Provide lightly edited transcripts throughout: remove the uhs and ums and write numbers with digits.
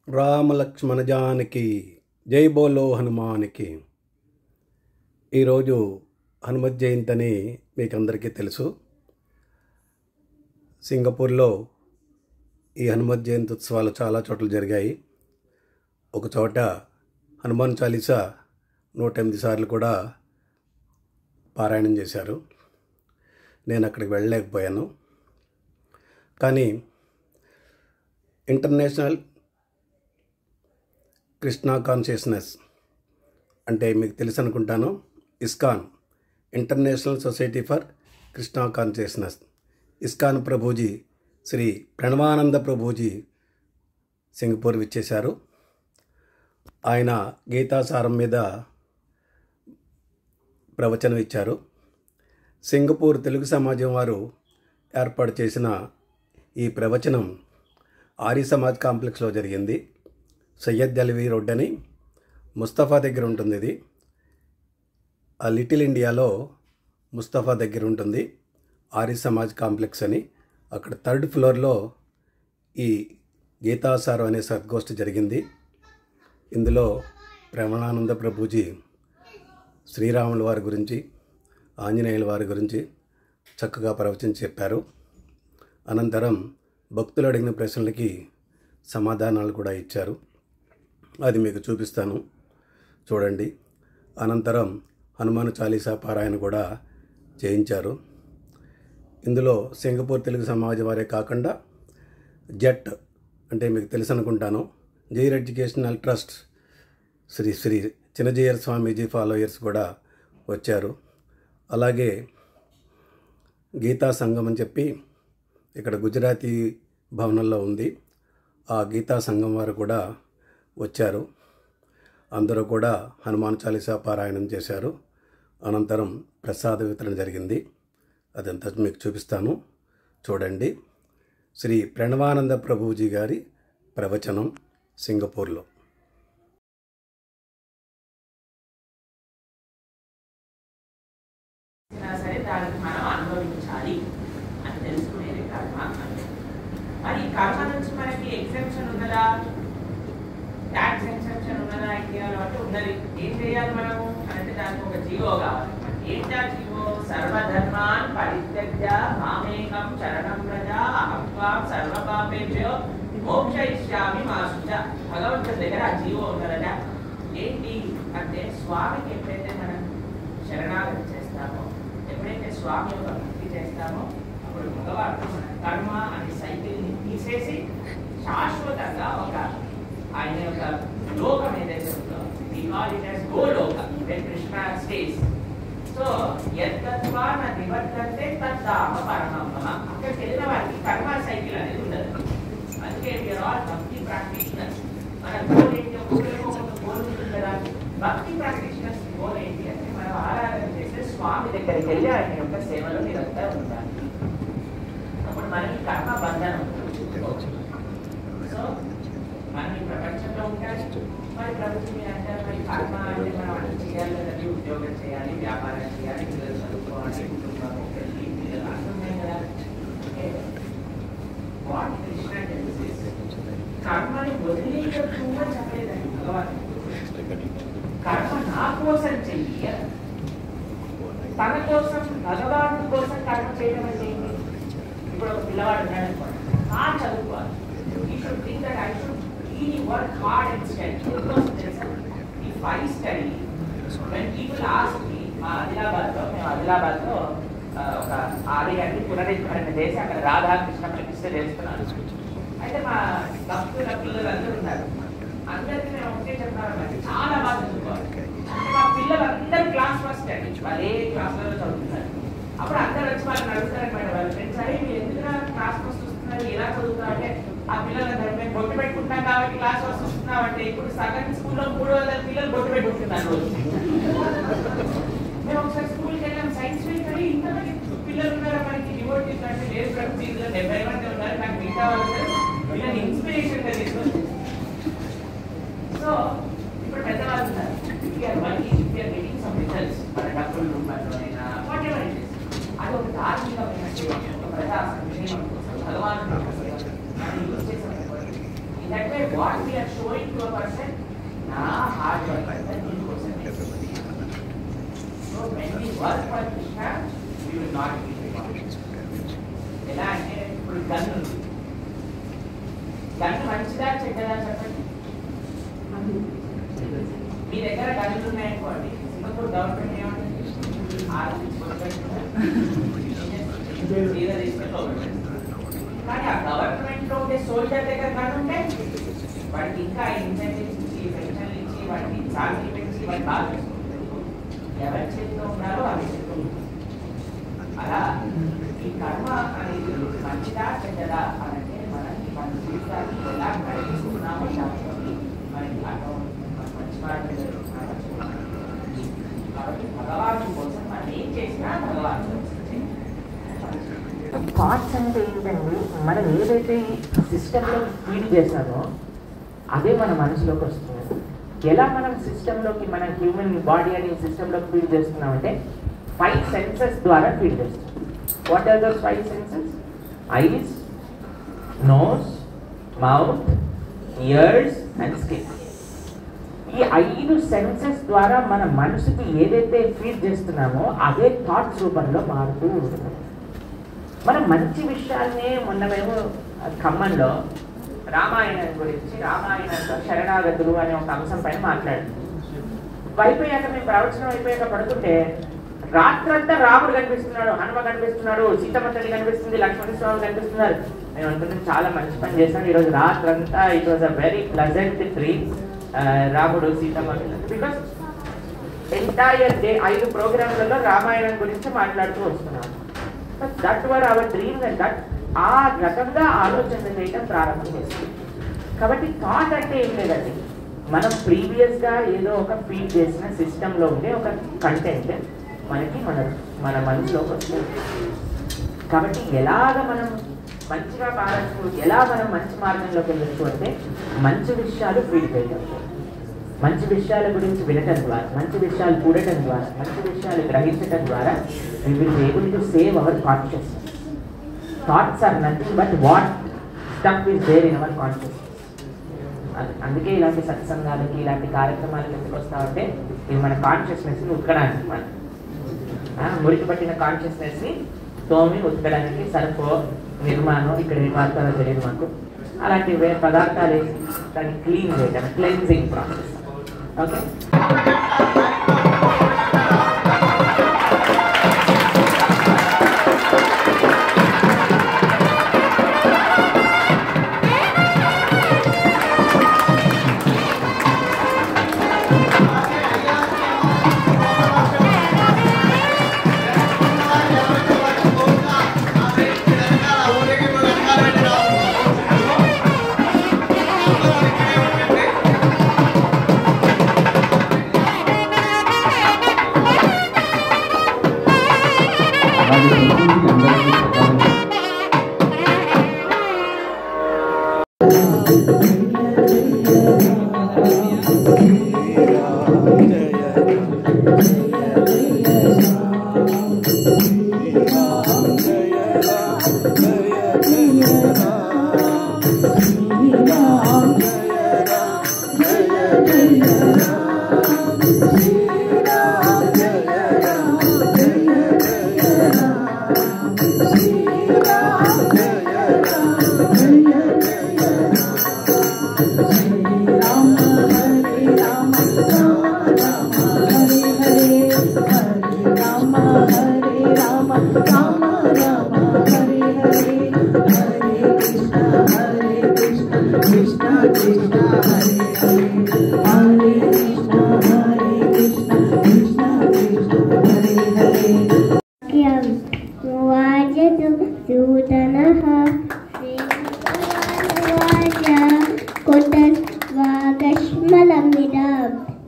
రామలక్ష్మణ జానకి జై బోలో హనుమానికి. ఈరోజు హనుమత్ జయంతి అని మీకు అందరికీ తెలుసు. సింగపూర్లో ఈ హనుమత్ జయంతి ఉత్సవాలు చాలా చోట్ల జరిగాయి. ఒక చోట హనుమాన్ చాలీసా 108 సార్లు కూడా పారాయణం చేశారు. నేను అక్కడికి వెళ్ళలేకపోయాను. కానీ ఇంటర్నేషనల్ కృష్ణా కాన్షియస్నెస్ అంటే మీకు తెలుసు అనుకుంటాను. ISKCON, international society for Krishna consciousness, ISKCON Prabhuji Shri Pranavananda Prabhuji Singapore విచ్చేశారు. ఆయన గీతాసారం మీద ప్రవచనం ఇచ్చారు. సింగపూర్ తెలుగు సమాజం వారు ఏర్పాటు చేసిన ఈ ప్రవచనం ఆర్య సమాజ్ కాంప్లెక్స్లో జరిగింది. సయ్యద్ అలీ రోడ్ అని ముస్తఫా దగ్గర ఉంటుంది. ఇది ఆ లిటిల్ ఇండియాలో ముస్తఫా దగ్గర ఉంటుంది ఆర్య సమాజ్ కాంప్లెక్స్ అని. అక్కడ 3rd ఫ్లోర్లో ఈ గీతాసారం అనే సద్గోష్ఠి జరిగింది. ఇందులో ప్రణవానంద ప్రభుజీ శ్రీరాముల వారి గురించి, ఆంజనేయుల వారి గురించి చక్కగా ప్రవచనం చెప్పారు. అనంతరం భక్తులు అడిగిన ప్రశ్నలకి సమాధానాలు కూడా ఇచ్చారు. అది మీకు చూపిస్తాను, చూడండి. అనంతరం హనుమాన్ చాలీసా పారాయణ కూడా చేయించారు. ఇందులో సింగపూర్ తెలుగు సమాజం వారే కాకుండా జెట్ అంటే మీకు తెలుసు అనుకుంటాను, Jiyar educational trust Shri Shri Chinnajeeyar Swamiji followers కూడా వచ్చారు. అలాగే గీతా సంఘం అని చెప్పి ఇక్కడ గుజరాతీ భవనంలో ఉంది, ఆ గీతా సంఘం వారు కూడా వచ్చారు. అందరూ కూడా హనుమాన్ చాలీసా పారాయణం చేశారు. అనంతరం ప్రసాద వితరణ జరిగింది. అదంతా మీకు చూపిస్తాను, చూడండి. శ్రీ ప్రణవానంద ప్రభుజీ గారి ప్రవచనం సింగపూర్లో. మరి కర్మ నుంచి మనకి ఎగ్జెంప్షన్ ఉన్నదా, ట్యాక్స్ ఎగ్జెంప్షన్ ఉన్నదా ఇండియాలో అంటే ఉన్నది. ఏం చేయాలి మనము అంటే దానికి ఒక జీవో కావాలి. ఏంటా జీవో? సర్వధర్మాన్ పరిత్యజ్య మామేకం శరణం వ్రజ అహం త్వాం సర్వపాపేభ్యో మోక్షయిష్యామి మా శుచ. భగవంతుడి దగ్గర ఆ జీవో ఉన్నదట. ఏంటి అంటే స్వామికి ఎప్పుడైతే మనం శరణాగతి చేస్తామో, ఎప్పుడైతే స్వామి యొక్క భక్తి చేస్తామో, అప్పుడు భగవానుడు మన కర్మ అనే సైకిల్ని తీసేసి శాశ్వతంగా ఒక ఆయన యొక్క లోకం ఏదైతే ఉందో, గోలోక కృష్ణ స్టేజ్. సో యద్వా నా నివర్తంతే తద్ధామ పరమమ్మ. అక్కడికి వెళ్ళిన వారికి కర్మ సైకిల్ అనేది ఉండదు. అందుకే భక్తి ప్రాక్టీషనర్స్. మన గోల్ ఏంటి? ఒక గోల్ ఉంటుంది కదా. భక్తి ప్రాక్టీషనర్స్ గోల్ ఏంటి అంటే మనం ఆరాధన చేస్తే స్వామి దగ్గరికి వెళ్ళి ఆయన యొక్క సేవలో నిరంతరం ఉండాలి. అప్పుడు మనకి కర్మ బంధనం. సో మనం ఈ ప్రపంచంలో ఉంటాయి. మరి ప్రభుత్వం అంటారు మరి కర్మ అంటే మనం అన్ని చేయాలి కదండి. ఉద్యోగం చేయాలి, వ్యాపారం చేయాలి, పిల్లలు చదువుకోవాలి, కుటుంబం పెళ్ళి పిల్లలు అర్థమే కదా. వాట్ కృష్ణ కర్మని వదిలేయకుండా చెప్పలేదండి భగవాన్. కర్మ నా కోసం చెయ్యి, తన కోసం భగవాను కోసం కర్మ చేయడం అంటే ఏంటి? ఇప్పుడు ఒక పిల్లవాడు ఉన్నాడు అనుకోండి, చదువుకోవాలి. He should think that I should really work hard and study. Because if I study, when people ask me, మేము ఆదిలాబాద్లో ఒక ఆలయాన్ని పునరుద్ధరణ చేసి అక్కడ రాధాకృష్ణ ప్రతిష్ట చేస్తున్నాను. అయితే మా భక్తుల పిల్లలందరూ ఉన్నారు. అందరికీ మేము ఒకటే చెప్తాను, చాలా బాగా చదువుకోవాలి. అంటే మా పిల్లలందరూ క్లాస్ ఫస్ట్ అండి, వాళ్ళు ఏ క్లాసులలో చదువుతున్నారు. అప్పుడు అందరూ వచ్చి వాళ్ళని అడుగుతారనమాట, వాళ్ళ ఫ్రెండ్స్, అరే మీరు ఎందుకు క్లాస్ ఫస్ట్ వస్తున్నారు, ఎలా చదువుతున్నారు అంటే, ఆ పిల్లలందరూ మేము బొట్టు పెట్టుకుంటాం కాబట్టి క్లాస్ ఫస్ట్ వస్తున్నాం అంటే, ఇప్పుడు సగం స్కూల్లో 300 పిల్లలు బొట్టు పెట్టుకుంటున్నారు రోజు. మేము ఒకసారి స్కూల్కి వెళ్ళాం, సైన్స్ వీక్ అని ఇంతమంది పిల్లలు ఉన్నారా మనకి డివోటీస్ అంటే లేదు ప్రతి 70 మంది ఉన్నారు. నాకు మిగతా వాళ్ళు వీళ్ళని ఇన్స్పిరేషన్గా తీసుకొచ్చి, సో ఇప్పుడు పెద్దవాళ్ళు ఉన్నారు, మన డబ్బులు రూపంలోనైనా వాట్ ఎవర్ ఇట్ ఇస్, అది ఒక ధార్మికమైన ఒక ప్రజా సంక్షేమం కోసం భగవాను యూజ్ చేసిన that way what we are showing to a person, hard work is the percentage. So when we work for Krishna, we will not be rewarded. ఎలా అంటే ఇప్పుడు గన్ను మంచిదా చెడ్డదా చెప్పండి. మీ దగ్గర గన్నులు ఉన్నాయనుకోండి, సింగపూర్ గవర్నమెంట్ ఏమంటుంది, కానీ ఆ గవర్నమెంట్ లో ఉండే సోల్జర్ దగ్గర గన్ను ఉంటే వాడికి ఇంకా ఇన్సెంటివ్స్ ఇచ్చి పెన్షన్లు ఇచ్చి వాడికి సాలరీ పెంచి వాడికి బాగా చేసుకుంటారు. ఎవరి చేతిలో ఉన్నారో అవి చేతిలో ఉంటుంది. అలా ఈ కర్మ అనేది మంచిదా చెడ్డదా అంటే మనకి మన జీవితాన్ని ఎలా నడిపిస్తున్నామో దాంట్లో మనకి మంచి మార్గం కాబట్టి భగవాను కోసం మనం ఏం చేసినా భగవాను థాట్స్ అంటే ఏంటండి, మనం ఏదైతే సిస్టంలో ఫీడ్ చేస్తామో అదే మన మనసులోకి వస్తుంది. ఎలా మనం సిస్టంలోకి మన హ్యూమన్ బాడీ అనే సిస్టంలోకి ఫీడ్ చేస్తున్నామంటే 5 సెన్సెస్ ద్వారా ఫీడ్ చేస్తాం. What are those 5 senses? Eyes, nose, mouth, ears and skin. ఈ 5 సెన్సెస్ ద్వారా మన మనసుకి ఏదైతే ఫీడ్ చేస్తున్నామో అదే థాట్స్ రూపంలో మారుతూ ఉంటుంది. మనం మంచి విషయాల్నే మొన్న మేము ఖమ్మంలో రామాయణం గురించి, రామాయణంలో శరణాగతులు అనే ఒక అంశం పైన మాట్లాడుతున్నాం. అయిపోయాక మేము ప్రవచనం అయిపోయాక పడుతుంటే రాత్రంతా రాముడు కనిపిస్తున్నాడు, హనుమ కనిపిస్తున్నాడు, సీతమ్మ తల్లి కనిపిస్తుంది, లక్ష్మణ స్వామి కనిపిస్తున్నారు. మేము అనుకుంటున్నాం చాలా మంచి పని చేస్తాం. ఈరోజు రాత్రంతా it was a very pleasant dream. Ramudu, Seethamma, because entire day 5 ప్రోగ్రాంలలో రామాయణం గురించి మాట్లాడుతూ వస్తున్నాం. That were our dreams and that ఆ రకంగా ఆలోచన చేయడం ప్రారంభం చేస్తుంది. కాబట్టి థాట్ అంటే ఏం లేదండి, మనం ప్రీవియస్గా ఏదో ఒక ఫీడ్ చేసిన సిస్టంలో ఉండే ఒక కంటెంట్ మనకి మన మనసులోకి వస్తుంది. కాబట్టి ఎలాగ మనం మంచిగా మారచ్చు, ఎలా మనం మంచి మార్గంలోకి వెళ్ళచ్చు అంటే మంచి విషయాలు ఫీడ్ చేయడం, మంచి విషయాల గురించి వినటం ద్వారా, మంచి విషయాలు చూడటం ద్వారా, మంచి విషయాలు గ్రహించటం ద్వారా we will be able to save our consciousness. Thoughts are nothing but what stuff is there in our consciousness. అందుకే ఇలాంటి సత్సంగాలకి ఇలాంటి కార్యక్రమాలకు ఎందుకు వస్తామంటే ఇది మన కాన్షియస్నెస్ని ఉతకడానికి, మన మురికి పట్టిన కాన్షియస్నెస్ని తోమి ఉతకడానికి సర్ఫో, నిర్మాణం ఇక్కడ ఏం వాడతారో తెలియదు మాకు, అలాంటి పదార్థాలు వేసి దాన్ని క్లీన్ చేయడం, క్లెన్జింగ్ ప్రాసెస్. ఓకే,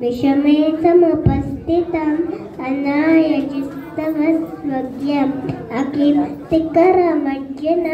विषमे समुपस्थितं अनायजिस्तवस्वज्ञम् अकीर्तिकरमर्जन